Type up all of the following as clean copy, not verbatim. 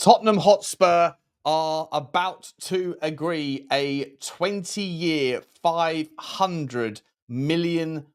Tottenham Hotspur are about to agree a 20-year, £500 million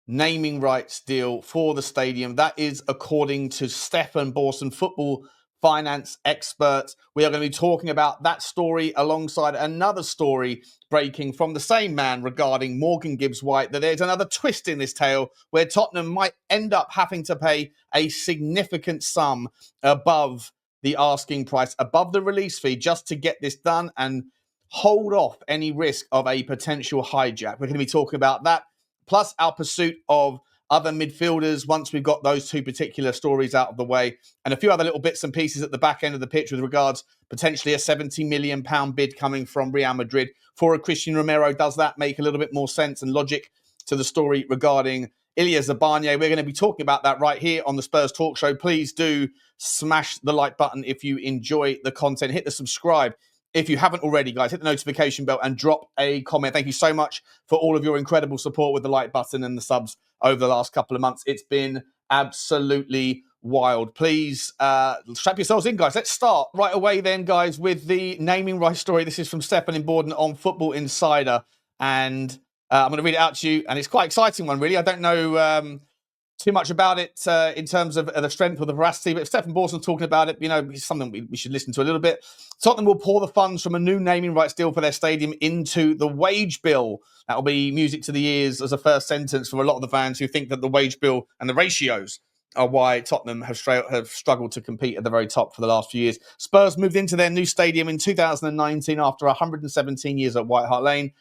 naming rights deal for the stadium. That is according to Stefan Borson, football finance expert. We are going to be talking about that story alongside another story breaking from the same man regarding Morgan Gibbs-White, that there's another twist in this tale where Tottenham might end up having to pay a significant sum above the asking price, above the release fee, just to get this done and hold off any risk of a potential hijack. We're going to be talking about that, plus our pursuit of other midfielders once we've got those two particular stories out of the way, and a few other little bits and pieces at the back end of the pitch with regards potentially a £70 million bid coming from Real Madrid for a Christian Romero. Does that make a little bit more sense and logic to the story regarding Ilya Zabarnyi? We're going to be talking about that right here on the Spurs Talk Show. Please do smash the like button if you enjoy the content. Hit the subscribe if you haven't already, guys. Hit the notification bell and drop a comment. Thank you so much for all of your incredible support with the like button and the subs over the last couple of months. It's been absolutely wild. Please strap yourselves in, guys. Let's start right away then, guys, with the naming rights story. This is from Stefan in Borden on Football Insider, and I'm going to read it out to you, and it's quite an exciting one, really. I don't know too much about it in terms of the strength or the veracity, but if Stefan Borson's talking about it, it's something we should listen to a little bit. Tottenham will pour the funds from a new naming rights deal for their stadium into the wage bill. That will be music to the ears as a first sentence for a lot of the fans who think that the wage bill and the ratios are why Tottenham have struggled to compete at the very top for the last few years. Spurs moved into their new stadium in 2019 after 117 years at White Hart Lane.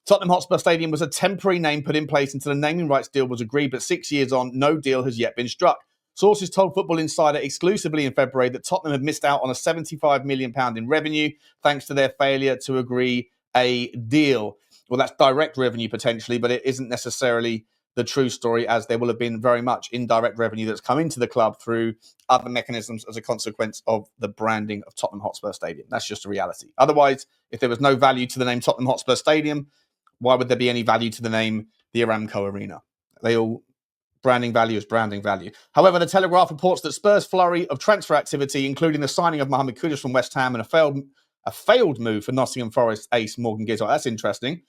Tottenham Hotspur Stadium was a temporary name put in place until a naming rights deal was agreed, but 6 years on, no deal has yet been struck. Sources told Football Insider exclusively in February that Tottenham had missed out on a £75 million in revenue thanks to their failure to agree a deal. Well, that's direct revenue potentially, but it isn't necessarily the true story, as there will have been very much indirect revenue that's come into the club through other mechanisms as a consequence of the branding of Tottenham Hotspur Stadium. That's just a reality. Otherwise, if there was no value to the name Tottenham Hotspur Stadium, why would there be any value to the name the Aramco Arena? Branding value is branding value. However, the Telegraph reports that Spurs' flurry of transfer activity, including the signing of Mohamed Kudus from West Ham and a failed move for Nottingham Forest ace Morgan Gibbs-White, that's interesting.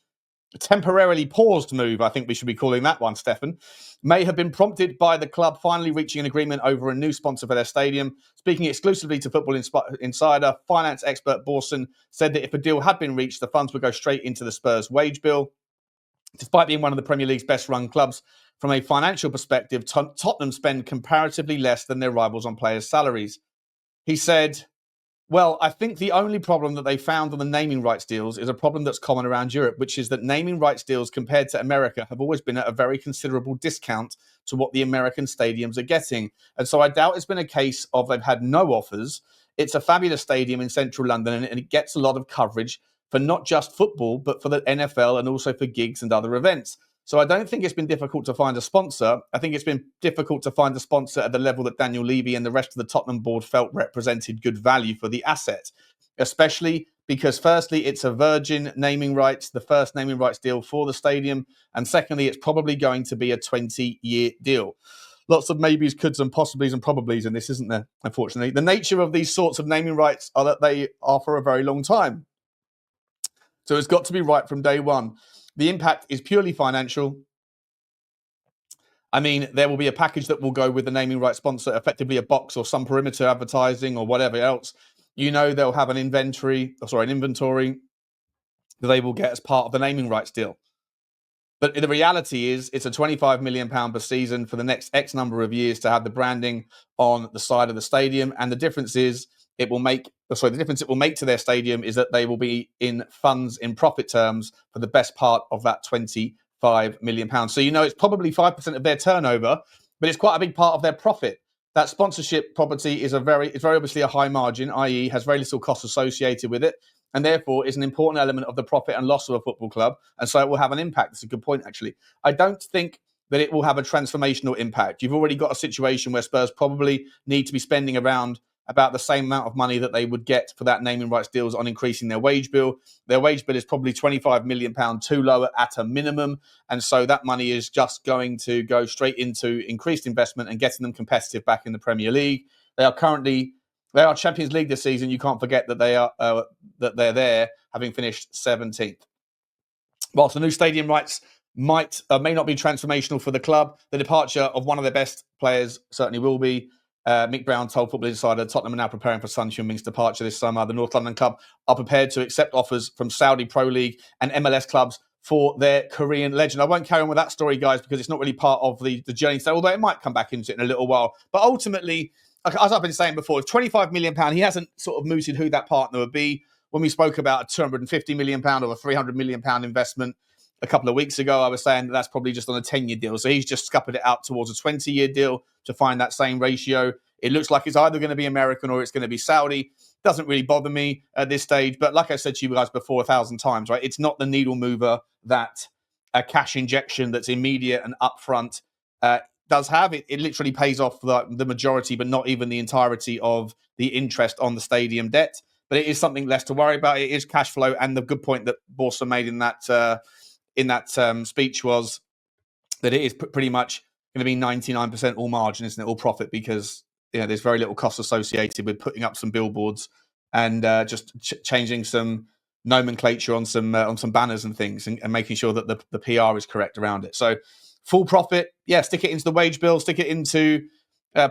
A temporarily paused move, I think we should be calling that one, Stefan, may have been prompted by the club finally reaching an agreement over a new sponsor for their stadium. Speaking exclusively to Football Insider, finance expert Borson said that if a deal had been reached, the funds would go straight into the Spurs wage bill. Despite being one of the Premier League's best-run clubs, from a financial perspective, Tottenham spend comparatively less than their rivals on players' salaries. He said, well, I think the only problem that they found on the naming rights deals is a problem that's common around Europe, which is that naming rights deals compared to America have always been at a very considerable discount to what the American stadiums are getting. And so I doubt it's been a case of they've had no offers. It's a fabulous stadium in central London, and it gets a lot of coverage for not just football, but for the NFL and also for gigs and other events. So I don't think it's been difficult to find a sponsor. I think it's been difficult to find a sponsor at the level that Daniel Levy and the rest of the Tottenham board felt represented good value for the asset, especially because firstly, it's a virgin naming rights, the first naming rights deal for the stadium. And secondly, it's probably going to be a 20-year deal. Lots of maybes, coulds and possiblies and probablys in this, isn't there? Unfortunately, the nature of these sorts of naming rights are that they are for a very long time. So it's got to be right from day one. The impact is purely financial. I mean, there will be a package that will go with the naming rights sponsor, effectively a box or some perimeter advertising or whatever else. They'll have an inventory that they will get as part of the naming rights deal. But the reality is it's a £25 million per season for the next X number of years to have the branding on the side of the stadium. And the difference is the difference it will make to their stadium is that they will be in funds in profit terms for the best part of that £25 million. So, it's probably 5% of their turnover, but it's quite a big part of their profit. That sponsorship property is very obviously a high margin, i.e. has very little cost associated with it, and therefore is an important element of the profit and loss of a football club. And so it will have an impact. That's a good point, actually. I don't think that it will have a transformational impact. You've already got a situation where Spurs probably need to be spending around about the same amount of money that they would get for that naming rights deals on increasing their wage bill. Their wage bill is probably £25 million too low at a minimum. And so that money is just going to go straight into increased investment and getting them competitive back in the Premier League. They are currently They are Champions League this season. You can't forget that they're there, having finished 17th. Whilst the new stadium rights may not be transformational for the club, the departure of one of their best players certainly will be. Mick Brown told Football Insider Tottenham are now preparing for Son Heung-min's departure this summer. The North London club are prepared to accept offers from Saudi Pro League and MLS clubs for their Korean legend. I won't carry on with that story, guys, because it's not really part of the journey today, although it might come back into it in a little while. But ultimately, as I've been saying before, it's £25 million. He hasn't sort of mooted who that partner would be. When we spoke about a £250 million or a £300 million investment a couple of weeks ago, I was saying that's probably just on a 10-year deal. So he's just scuppered it out towards a 20-year deal to find that same ratio. It looks like it's either going to be American or it's going to be Saudi. Doesn't really bother me at this stage. But like I said to you guys before 1,000 times, right? It's not the needle mover that a cash injection that's immediate and upfront does have. It literally pays off the majority, but not even the entirety of the interest on the stadium debt. But it is something less to worry about. It is cash flow. And the good point that Borsa made in that speech was that it is pretty much going to be 99% all margin, isn't it? All profit, because there's very little cost associated with putting up some billboards and just changing some nomenclature on some banners and things, and making sure that the PR is correct around it. So full profit, stick it into the wage bill, stick it into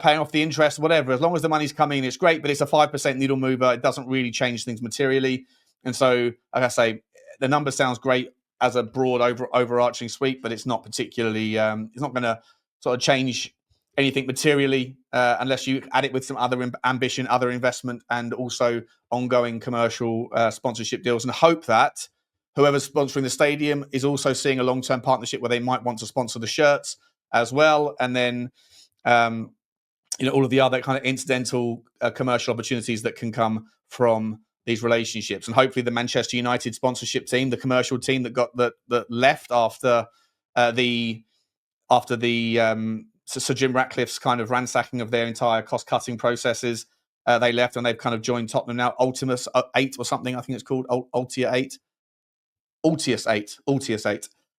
paying off the interest, whatever. As long as the money's coming in, it's great, but it's a 5% needle mover. It doesn't really change things materially. And so, like I say, the number sounds great as a broad overarching sweep, but it's not particularly, it's not going to sort of change anything materially unless you add it with some other ambition, other investment, and also ongoing commercial sponsorship deals, and hope that whoever's sponsoring the stadium is also seeing a long-term partnership where they might want to sponsor the shirts as well. And then, all of the other kind of incidental commercial opportunities that can come from these relationships. And hopefully the Manchester United sponsorship team, the commercial team that left after Sir Jim Ratcliffe's kind of ransacking of their entire cost-cutting processes, they left and they've kind of joined Tottenham now. Ultimus 8 or something, I think it's called. Altius 8.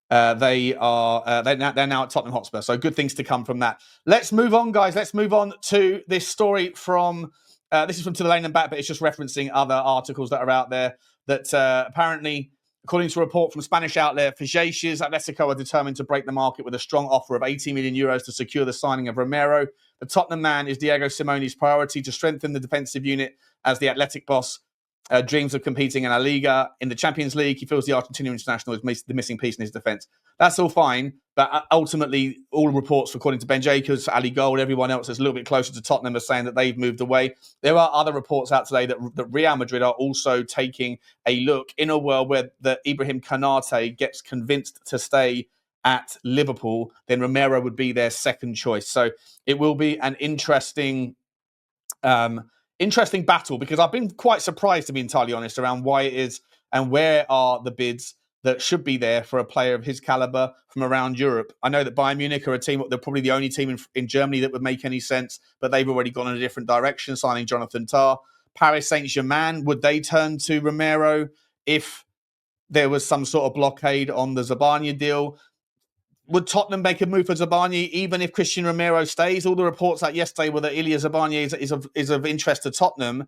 They're now at Tottenham Hotspur. So good things to come from that. Let's move on, guys. Let's move on to this story from... this is from To the Lane and Back, but it's just referencing other articles that are out there that apparently, according to a report from Spanish outlet Figeches, Atletico are determined to break the market with a strong offer of 80 million euros to secure the signing of Romero. The Tottenham man is Diego Simone's priority to strengthen the defensive unit as the Athletic boss dreams of competing in La Liga. In the Champions League, he feels the Argentinian international is the missing piece in his defence. That's all fine, but ultimately, all reports, according to Ben Jacobs, Ali Gold, everyone else that's a little bit closer to Tottenham, are saying that they've moved away. There are other reports out today that Real Madrid are also taking a look in a world where the Ibrahim Konate gets convinced to stay at Liverpool, then Romero would be their second choice. So it will be an interesting battle, because I've been quite surprised, to be entirely honest, around why it is and where are the bids that should be there for a player of his caliber from around Europe. I know that Bayern Munich are a team, they're probably the only team in Germany that would make any sense, but they've already gone in a different direction, signing Jonathan Tah. Paris Saint-Germain, would they turn to Romero if there was some sort of blockade on the Zabarnyi deal? Would Tottenham make a move for Zabarnyi even if Christian Romero stays? All the reports out yesterday were that Ilya Zabarnyi is of interest to Tottenham,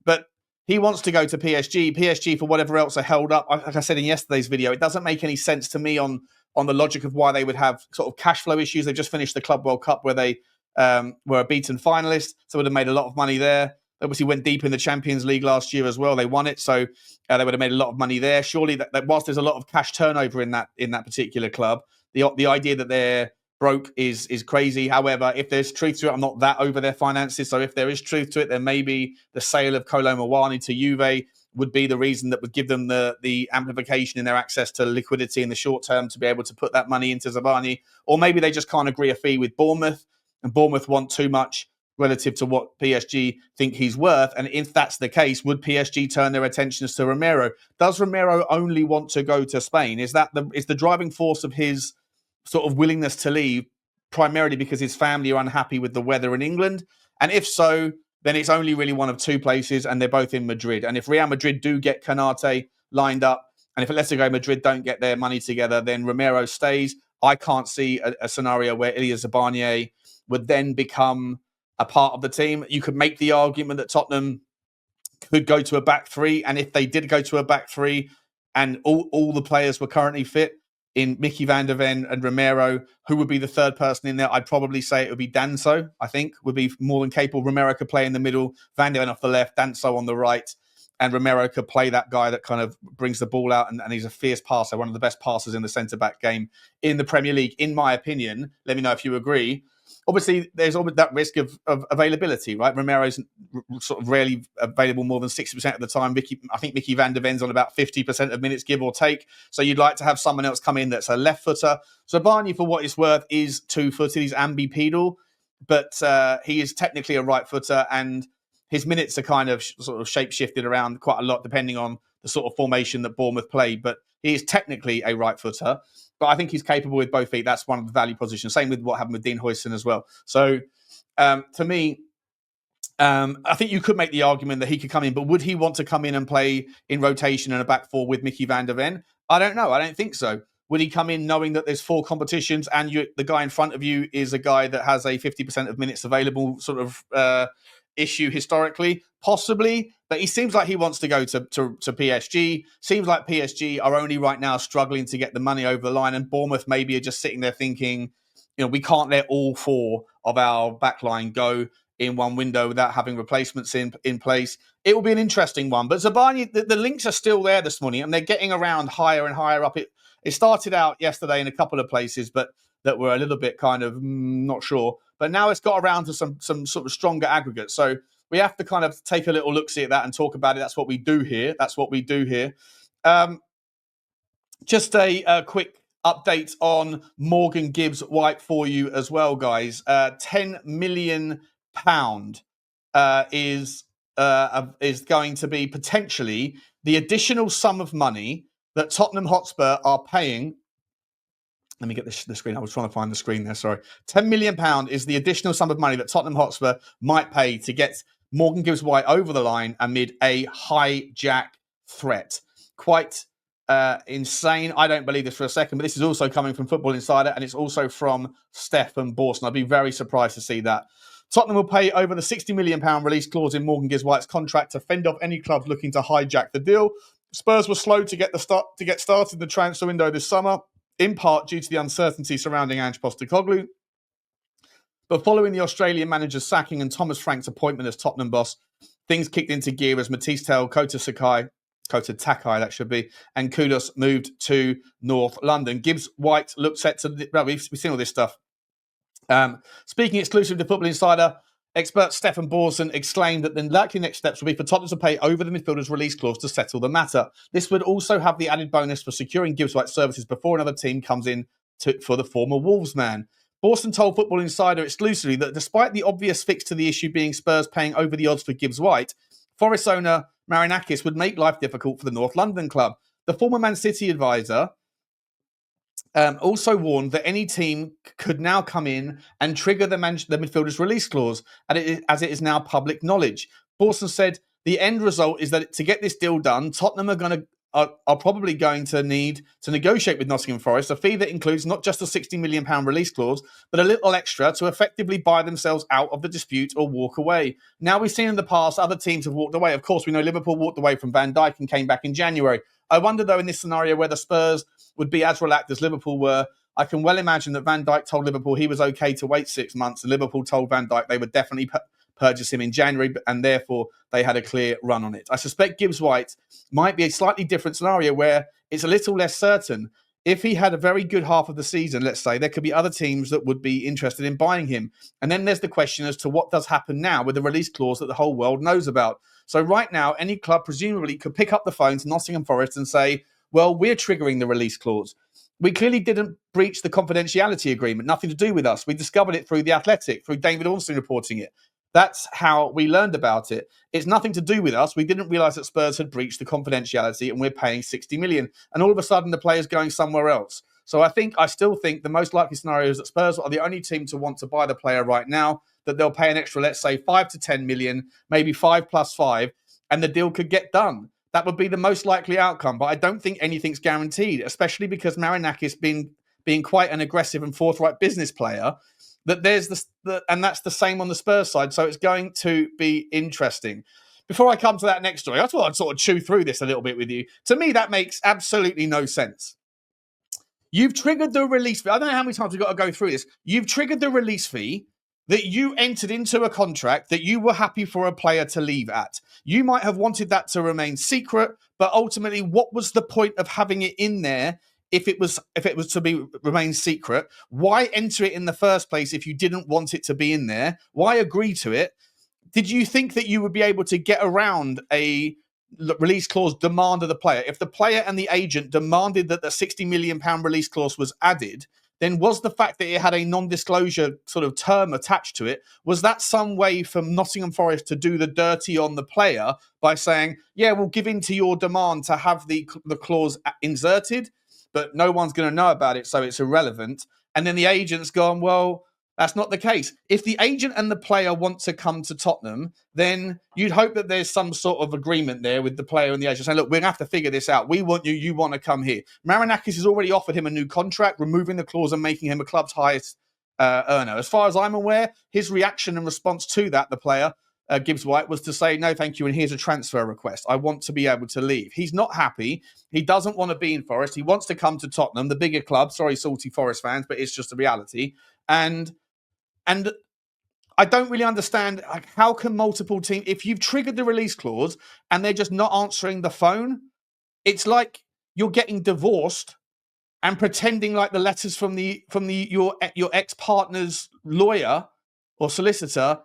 but he wants to go to PSG. PSG, for whatever else, are held up. Like I said in yesterday's video, it doesn't make any sense to me on the logic of why they would have sort of cash flow issues. They just finished the Club World Cup where they were a beaten finalist, so would have made a lot of money there. They obviously went deep in the Champions League last year as well. They won it, so they would have made a lot of money there. Surely, that whilst there's a lot of cash turnover in that particular club, the idea that they're broke is crazy. However, if there's truth to it, I'm not that over their finances. So if there is truth to it, then maybe the sale of Kolo Muani to Juve would be the reason that would give them the amplification in their access to liquidity in the short term to be able to put that money into Zabarnyi. Or maybe they just can't agree a fee with Bournemouth, and Bournemouth want too much relative to what PSG think he's worth. And if that's the case, would PSG turn their attentions to Romero? Does Romero only want to go to Spain? Is the driving force of his sort of willingness to leave primarily because his family are unhappy with the weather in England? And if so, then it's only really one of two places, and they're both in Madrid. And if Real Madrid do get Konate lined up, and if Atletico Madrid don't get their money together, then Romero stays. I can't see a scenario where Ilya Zabarnyi would then become a part of the team. You could make the argument that Tottenham could go to a back three, and if they did go to a back three and all the players were currently fit in Micky van der Ven and Romero, who would be the third person in there? I'd probably say it would be Danso, I think, would be more than capable. Romero could play in the middle, van der Ven off the left, Danso on the right, and Romero could play that guy that kind of brings the ball out, and he's a fierce passer, one of the best passers in the centre-back game in the Premier League, in my opinion. Let me know if you agree. Obviously, there's always that risk of availability, right? Romero's sort of rarely available more than 60% of the time. I think Micky van der Ven's on about 50% of minutes, give or take. So you'd like to have someone else come in that's a left footer. So Barney, for what it's worth, is 2-footed. He's ambipedal, but he is technically a right footer, and his minutes are kind of sort of shape-shifted around quite a lot depending on the sort of formation that Bournemouth played. But he is technically a right footer. But I think he's capable with both feet. That's one of the value positions. Same with what happened with Dean Huijsen as well. So to me, I think you could make the argument that he could come in, but would he want to come in and play in rotation in a back four with Micky van der Ven? I don't know. I don't think so. Would he come in knowing that there's 4 competitions and the guy in front of you is a guy that has a 50% of minutes available sort of issue historically? Possibly, but he seems like he wants to go to PSG. Seems like PSG are only right now struggling to get the money over the line, and Bournemouth maybe are just sitting there thinking, we can't let all 4 of our backline go in one window without having replacements in place. It will be an interesting one. But Zabani, the links are still there this morning, and they're getting around higher and higher up. It started out yesterday in a couple of places, but that were a little bit kind of not sure. But now it's got around to some sort of stronger aggregates. So we have to kind of take a little look-see at that and talk about it. That's what we do here. Just a quick update on Morgan Gibbs-White for you as well, guys. £10 million is going to be potentially the additional sum of money that Tottenham Hotspur are paying. Let me get the screen. I was trying to find the screen there. Sorry. £10 million is the additional sum of money that Tottenham Hotspur might pay to get Morgan Gibbs-White over the line amid a hijack threat. Quite insane. I don't believe this for a second, but this is also coming from Football Insider, and it's also from Stefan Borsten. I'd be very surprised to see that. Tottenham will pay over the £60 million release clause in Morgan Gibbs-White's contract to fend off any clubs looking to hijack the deal. Spurs were slow to get started in the transfer window this summer, in part due to the uncertainty surrounding Ange Postecoglou. But following the Australian manager's sacking and Thomas Frank's appointment as Tottenham boss, things kicked into gear as Mathys Tel, Kota Takai, that should be, and Kudus moved to North London. Gibbs-White looked set to... Well, we've seen all this stuff. Speaking exclusively to Football Insider, expert Stefan Borsten exclaimed that the likely next steps will be for Tottenham to pay over the midfielder's release clause to settle the matter. This would also have the added bonus for securing Gibbs-White's services before another team comes in for the former Wolves man. Borsten told Football Insider exclusively that despite the obvious fix to the issue being Spurs paying over the odds for Gibbs-White, Forest owner Marinakis would make life difficult for the North London club. The former Man City advisor also warned that any team could now come in and trigger the midfielder's release clause, as it is now public knowledge. Borsten said the end result is that to get this deal done, Tottenham are probably going to need to negotiate with Nottingham Forest a fee that includes not just a £60 million release clause, but a little extra to effectively buy themselves out of the dispute or walk away. Now, we've seen in the past other teams have walked away. Of course, we know Liverpool walked away from Van Dijk and came back in January. I wonder, though, in this scenario whether Spurs would be as relaxed as Liverpool were. I can well imagine that Van Dijk told Liverpool he was okay to wait 6 months, and Liverpool told Van Dijk they would definitely purchase him in January, and therefore they had a clear run on it. I suspect Gibbs-White might be a slightly different scenario where it's a little less certain. If he had a very good half of the season, let's say, there could be other teams that would be interested in buying him. And then there's the question as to what does happen now with the release clause that the whole world knows about. So right now, any club presumably could pick up the phone to Nottingham Forest and say, well, we're triggering the release clause. We clearly didn't breach the confidentiality agreement, nothing to do with us. We discovered it through The Athletic, through David Ornstein reporting it. That's how we learned about it. It's nothing to do with us. We didn't realise that Spurs had breached the confidentiality and we're paying $60 million. And all of a sudden, the player's going somewhere else. So I still think the most likely scenario is that Spurs are the only team to want to buy the player right now, that they'll pay an extra, let's say, 5 to 10 million, maybe 5 plus 5, and the deal could get done. That would be the most likely outcome. But I don't think anything's guaranteed, especially because Marinakis being quite an aggressive and forthright business player, that there's and that's the same on the Spurs side. So it's going to be interesting. Before I come to that next story, I thought I'd sort of chew through this a little bit with you. To me, that makes absolutely no sense. You've triggered the release fee. I don't know how many times we've got to go through this. You've triggered the release fee that you entered into a contract that you were happy for a player to leave at. You might have wanted that to remain secret, but ultimately, what was the point of having it in there if it was to remain secret? Why enter it in the first place if you didn't want it to be in there? Why agree to it? Did you think that you would be able to get around a release clause demand of the player? If the player and the agent demanded that the £60 million release clause was added, then was the fact that it had a non-disclosure sort of term attached to it, was that some way for Nottingham Forest to do the dirty on the player by saying, yeah, we'll give in to your demand to have the clause inserted, but no one's going to know about it, so it's irrelevant? And then the agent's gone, well, that's not the case. If the agent and the player want to come to Tottenham, then you'd hope that there's some sort of agreement there with the player and the agent saying, look, we're going to have to figure this out. We want you. You want to come here. Marinakis has already offered him a new contract, removing the clause and making him a club's highest earner. As far as I'm aware, his reaction and response to that, the player, Gibbs-White, was to say, no, thank you, and here's a transfer request. I want to be able to leave. He's not happy. He doesn't want to be in Forest. He wants to come to Tottenham, the bigger club. Sorry, salty Forest fans, but it's just a reality. And I don't really understand, like, how can multiple teams, if you've triggered the release clause and they're just not answering the phone, it's like you're getting divorced and pretending like the letters from your ex-partner's lawyer or solicitor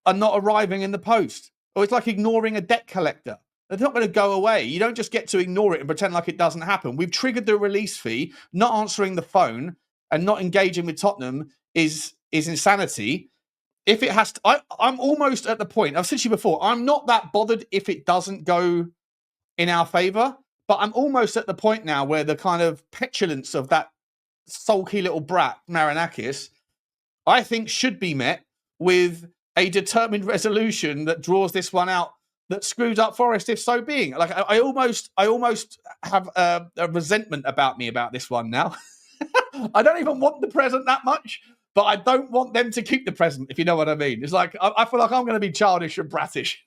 are not arriving in the post. Or it's like ignoring a debt collector. They're not going to go away. You don't just get to ignore it and pretend like it doesn't happen. We've triggered the release fee. Not answering the phone and not engaging with Tottenham is insanity. If it has to, I'm almost at the point, I've said to you before, I'm not that bothered if it doesn't go in our favour, but I'm almost at the point now where the kind of petulance of that sulky little brat, Marinakis, I think should be met with a determined resolution that draws this one out, that screws up Forest, if so being. Like, I almost have a resentment about me about this one now. I don't even want the present that much, but I don't want them to keep the present, if you know what I mean. It's like, I feel like I'm going to be childish and bratish.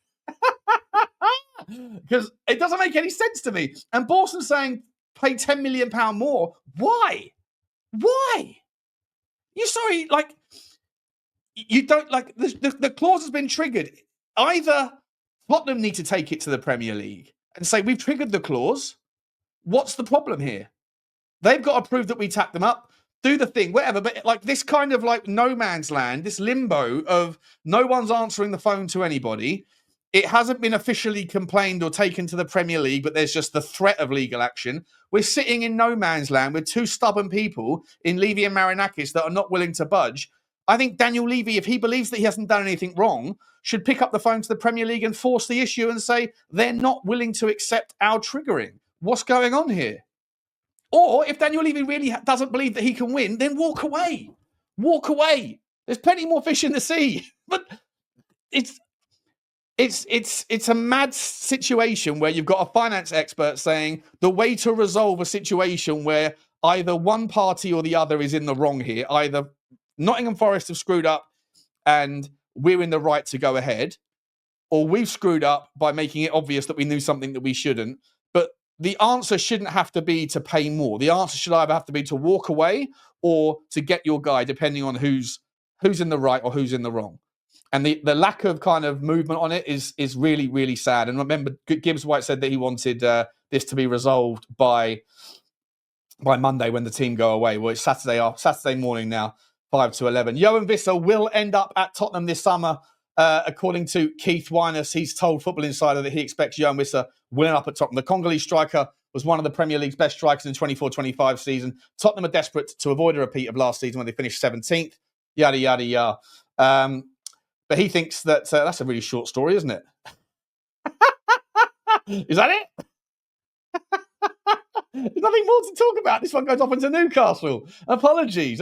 Because it doesn't make any sense to me. And Borson saying, pay £10 million more. Why? Why? You sorry, like, you don't, like, the clause has been triggered. Either Tottenham need to take it to the Premier League and say, we've triggered the clause. What's the problem here? They've got to prove that we tapped them up, do the thing, whatever. But like this kind of like no man's land, this limbo of no one's answering the phone to anybody. It hasn't been officially complained or taken to the Premier League, but there's just the threat of legal action. We're sitting in no man's land with two stubborn people in Levy and Marinakis that are not willing to budge. I think Daniel Levy, if he believes that he hasn't done anything wrong, should pick up the phone to the Premier League and force the issue and say they're not willing to accept our triggering. What's going on here? Or if Daniel Levy really doesn't believe that he can win, then walk away. Walk away. There's plenty more fish in the sea. But it's a mad situation where you've got a finance expert saying the way to resolve a situation where either one party or the other is in the wrong here, either Nottingham Forest have screwed up and we're in the right to go ahead, or we've screwed up by making it obvious that we knew something that we shouldn't. But the answer shouldn't have to be to pay more. The answer should either have to be to walk away or to get your guy, depending on who's in the right or who's in the wrong. And the lack of kind of movement on it is really, really sad. And remember, Gibbs-White said that he wanted this to be resolved by Monday when the team go away. Well, it's Saturday morning now, 5 to 11. Yves Bissouma will end up at Tottenham this summer. According to Keith Winus, he's told Football Insider that he expects Yves Bissouma will end up at Tottenham. The Congolese striker was one of the Premier League's best strikers in the 24-25 season. Tottenham are desperate to avoid a repeat of last season when they finished 17th. Yada, yada, yada. But he thinks that that's a really short story, isn't it? Is that it? There's nothing more to talk about. This one goes off into Newcastle. Apologies.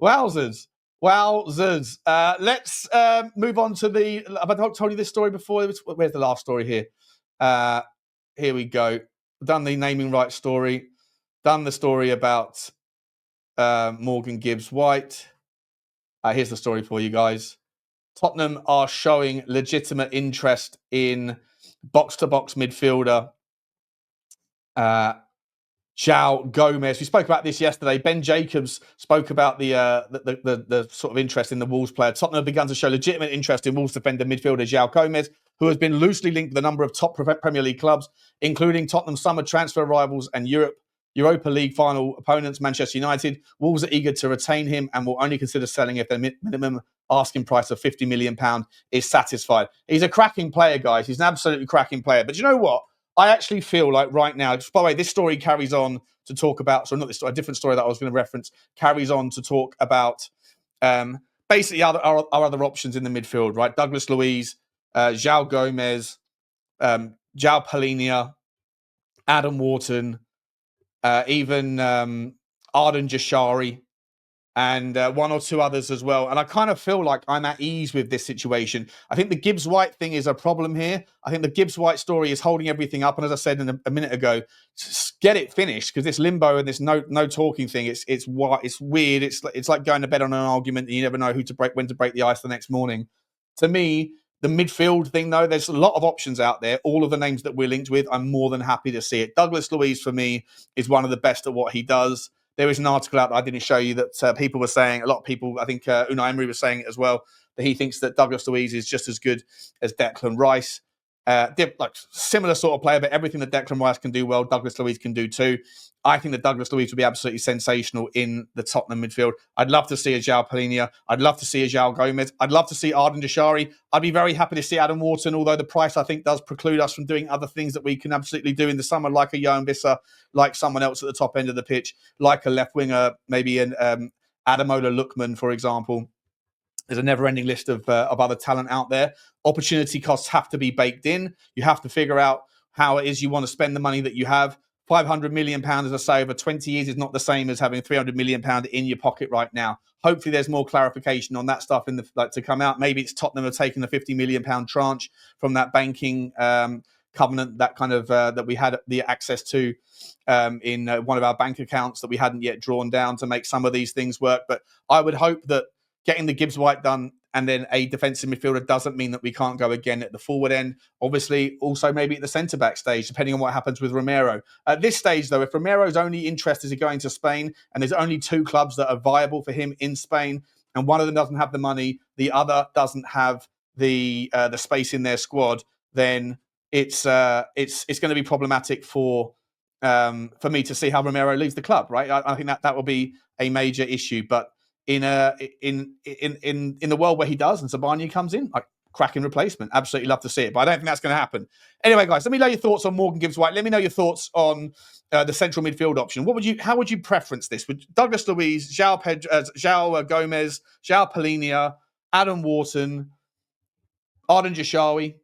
Wowzers. Let's move on to the... Have I told you this story before? Where's the last story here? Here we go. Done the naming rights story. Done the story about Morgan Gibbs-White. Here's the story for you guys. Tottenham are showing legitimate interest in box-to-box midfielder João Gomez. We spoke about this yesterday. Ben Jacobs spoke about the sort of interest in the Wolves player. Tottenham have begun to show legitimate interest in Wolves defender midfielder João Gomez, who has been loosely linked with a number of top Premier League clubs, including Tottenham summer transfer rivals and Europa League final opponents, Manchester United. Wolves are eager to retain him and will only consider selling if their minimum asking price of £50 million is satisfied. He's a cracking player, guys. He's an absolutely cracking player. But you know what? I actually feel like right now, by the way, this story carries on to talk about, so not this story, a different story that I was going to reference, carries on to talk about basically our other options in the midfield, right? Douglas Luiz, João Gomez, João Palhinha, Adam Wharton, even Arden Jashari, and one or two others as well. And I kind of feel like I'm at ease with this situation. I think the Gibbs-White thing is a problem here. I think the Gibbs-White story is holding everything up. And as I said a minute ago, just get it finished, because this limbo and this no talking thing, it's weird. It's like going to bed on an argument and you never know when to break the ice the next morning. To me, the midfield thing, though, there's a lot of options out there. All of the names that we're linked with, I'm more than happy to see it. Douglas Luiz, for me, is one of the best at what he does. There is an article out that I didn't show you that people were saying, a lot of people, I think Unai Emery was saying it as well, that he thinks that Douglas Luiz is just as good as Declan Rice. Like similar sort of player, but everything that Declan Rice can do well, Douglas Luiz can do too. I think that Douglas Luiz would be absolutely sensational in the Tottenham midfield. I'd love to see a João Palhinha. I'd love to see a João Gomez. I'd love to see Arden Jashari. I'd be very happy to see Adam Wharton, although the price, I think, does preclude us from doing other things that we can absolutely do in the summer, like a Yves Bissouma, like someone else at the top end of the pitch, like a left winger, maybe an Ademola Lookman, for example. There's a never-ending list of other talent out there. Opportunity costs have to be baked in. You have to figure out how it is you want to spend the money that you have. £500 million, as I say, over 20 years is not the same as having £300 million in your pocket right now. Hopefully there's more clarification on that stuff to come out. Maybe it's Tottenham have taken the £50 million tranche from that banking covenant, that kind of that we had the access to in one of our bank accounts that we hadn't yet drawn down to make some of these things work. But I would hope that getting the Gibbs-White done and then a defensive midfielder doesn't mean that we can't go again at the forward end. Obviously, also maybe at the centre-back stage, depending on what happens with Romero. At this stage, though, if Romero's only interest is going to Spain and there's only two clubs that are viable for him in Spain, and one of them doesn't have the money, the other doesn't have the space in their squad, then it's going to be problematic for me to see how Romero leaves the club, right? I think that will be a major issue, but in the world where he does and Sabani comes in, like cracking replacement. Absolutely love to see it, but I don't think that's going to happen. Anyway, guys, let me know your thoughts on Morgan Gibbs-White. Let me know your thoughts on the central midfield option. How would you preference this? Would Douglas Luiz, João Gomez, João Palhinha, Adam Wharton, Arden Jashari?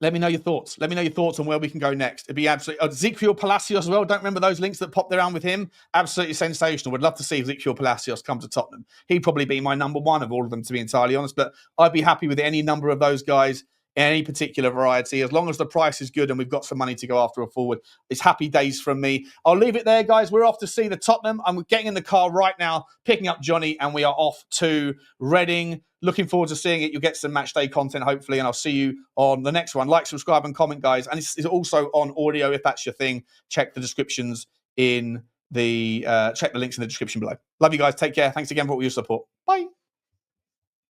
Let me know your thoughts. Let me know your thoughts on where we can go next. It'd be absolutely... Ezequiel Palacios as well. Don't remember those links that popped around with him? Absolutely sensational. Would love to see Ezequiel Palacios come to Tottenham. He'd probably be my number one of all of them, to be entirely honest. But I'd be happy with any number of those guys, any particular variety, as long as the price is good and we've got some money to go after a forward. It's happy days from me. I'll leave it there, guys. We're off to see the Tottenham. I'm getting in the car right now, picking up Johnny, and we are off to Reading. Looking forward to seeing it. You'll get some match day content, hopefully, and I'll see you on the next one. Like, subscribe, and comment, guys. And it's also on audio if that's your thing. Check the descriptions check the links in the description below. Love you guys. Take care. Thanks again for all your support. Bye.